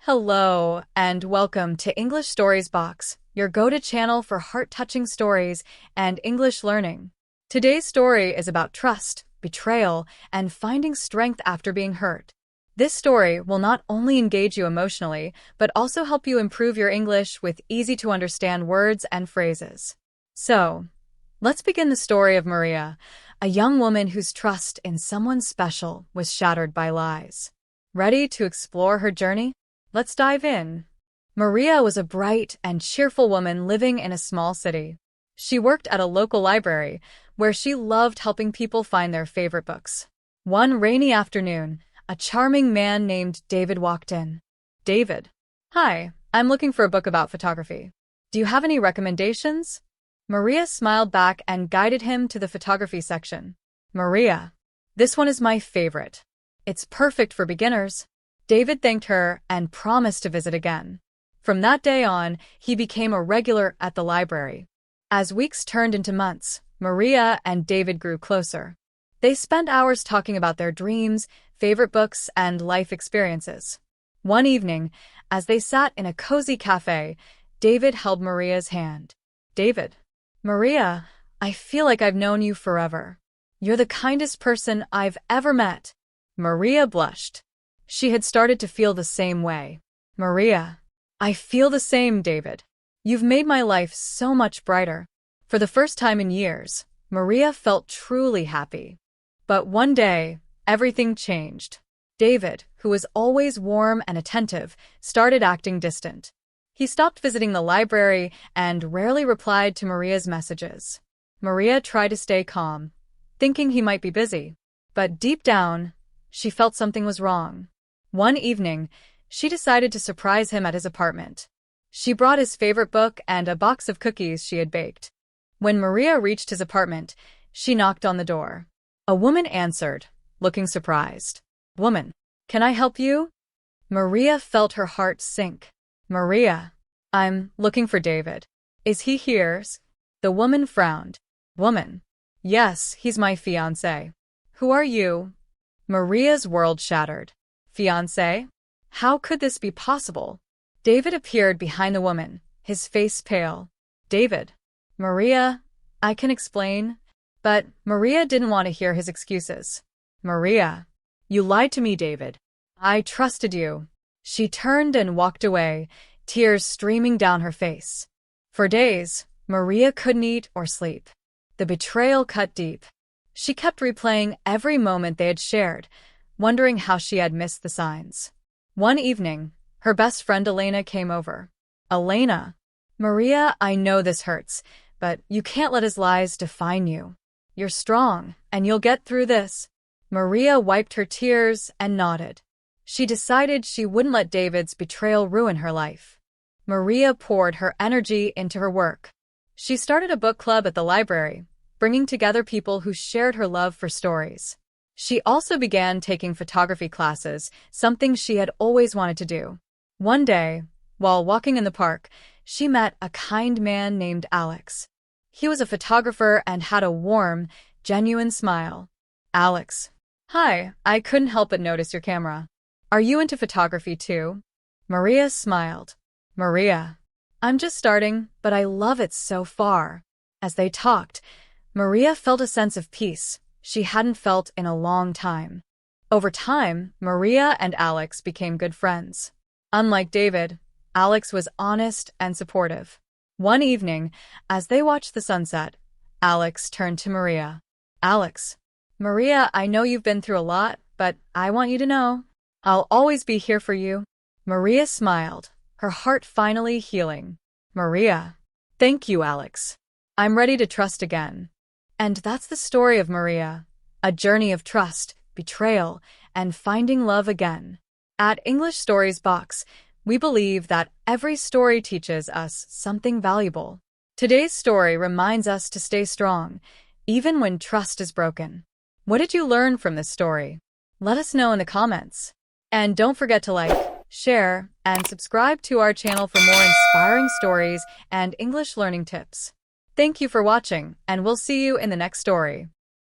Hello, and welcome to English Stories Box, your go-to channel for heart-touching stories and English learning. Today's story is about trust, betrayal, and finding strength after being hurt. This story will not only engage you emotionally, but also help you improve your English with easy-to-understand words and phrases. So, let's begin the story of Maria, a young woman whose trust in someone special was shattered by lies. Ready to explore her journey? Let's dive in. Maria was a bright and cheerful woman living in a small city. She worked at a local library, where she loved helping people find their favorite books. One rainy afternoon, a charming man named David walked in. David. Hi, I'm looking for a book about photography. Do you have any recommendations? Maria smiled back and guided him to the photography section. Maria. This one is my favorite. It's perfect for beginners. David thanked her and promised to visit again. From that day on, he became a regular at the library. As weeks turned into months, Maria and David grew closer. They spent hours talking about their dreams, favorite books, and life experiences. One evening, as they sat in a cozy cafe, David held Maria's hand. David. Maria, I feel like I've known you forever. You're the kindest person I've ever met. Maria blushed. She had started to feel the same way. Maria. I feel the same, David. You've made my life so much brighter. For the first time in years, Maria felt truly happy. But one day, everything changed. David, who was always warm and attentive, started acting distant. He stopped visiting the library and rarely replied to Maria's messages. Maria tried to stay calm, thinking he might be busy. But deep down, she felt something was wrong. One evening, she decided to surprise him at his apartment. She brought his favorite book and a box of cookies she had baked. When Maria reached his apartment, she knocked on the door. A woman answered, looking surprised. Woman, can I help you? Maria felt her heart sink. Maria, I'm looking for David. Is he here? The woman frowned. Woman, yes, he's my fiancé. Who are you? Maria's world shattered. Fiancé? How could this be possible? David appeared behind the woman, his face pale. David. Maria, I can explain. But Maria didn't want to hear his excuses. Maria. You lied to me, David. I trusted you. She turned and walked away, tears streaming down her face. For days, Maria couldn't eat or sleep. The betrayal cut deep. She kept replaying every moment they had shared, wondering how she had missed the signs. One evening, her best friend Elena came over. Elena. Maria, I know this hurts, but you can't let his lies define you. You're strong, and you'll get through this. Maria wiped her tears and nodded. She decided she wouldn't let David's betrayal ruin her life. Maria poured her energy into her work. She started a book club at the library, bringing together people who shared her love for stories. She also began taking photography classes, something she had always wanted to do. One day, while walking in the park, she met a kind man named Alex. He was a photographer and had a warm, genuine smile. Alex. Hi, I couldn't help but notice your camera. Are you into photography too? Maria smiled. Maria. I'm just starting, but I love it so far. As they talked, Maria felt a sense of peace she hadn't felt in a long time. Over time, Maria and Alex became good friends. Unlike David, Alex was honest and supportive. One evening, as they watched the sunset, Alex turned to Maria. Alex. Maria, I know you've been through a lot, but I want you to know, I'll always be here for you. Maria smiled, her heart finally healing. Maria. Thank you, Alex. I'm ready to trust again. And that's the story of Maria, a journey of trust, betrayal, and finding love again. At English Stories Box, we believe that every story teaches us something valuable. Today's story reminds us to stay strong, even when trust is broken. What did you learn from this story? Let us know in the comments. And don't forget to like, share, and subscribe to our channel for more inspiring stories and English learning tips. Thank you for watching, and we'll see you in the next story.